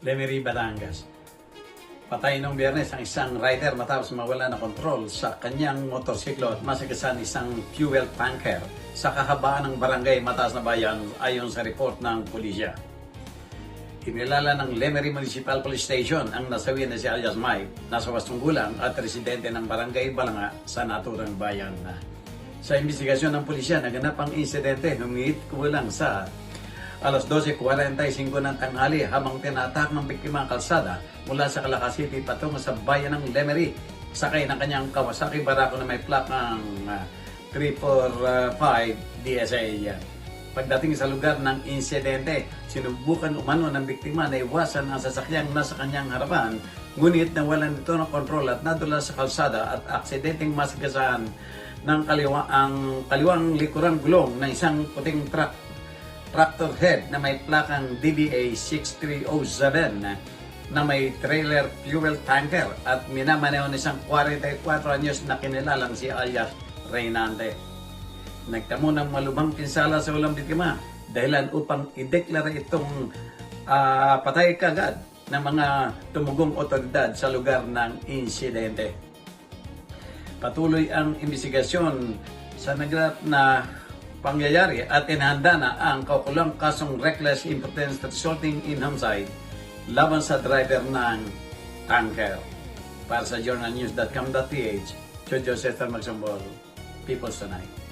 Lemery, Batangas. Patay noong Biyernes ang isang rider matapos mawala ng kontrol sa kanyang motorsiklo at masagasaan isang fuel tanker sa kahabaan ng barangay Mataas na Bayan ayon sa report ng pulisya. Kinilala ng Lemery Municipal Police Station ang nasawi na si alias Mike, nasa 8 gulang at residente ng barangay Balanga sa naturang bayan. Sa investigasyon ng pulisya, naganap ang insidente humigit kulang sa alas 12:45 ng tanghali habang tinatak ng biktima ang kalsada mula sa Calacas City patungo sa bayan ng Lemery. Sakay ng kanyang Kawasaki Barako na may plakang 345 DSA. Pagdating sa lugar ng insidente, sinubukan umano ng biktima na iwasan ang sasakyang nasa kanyang harapan, ngunit nawalan nito ng kontrol at nadula sa kalsada at aksidenteng masagasaan ng kaliwang likurang gulong ng isang puting tractor head na may plakang DBA 6307 na may trailer fuel tanker at minamaneho ng isang 44 anyos na kinilalang si alias Reynante. Nagtamo ng malubhang pinsala sa ulang biktima dahilan upang ideklara itong patay kagad ng mga tumugong otoridad sa lugar ng insidente. Patuloy ang investigasyon sa naganap na pangyayari at inihanda na ang kaukulang kasong reckless imprudence resulting in homicide laban sa driver ng tanker. Para sa journalnews.com.ph, Jojo Cesar Magsambol, People's Tonight.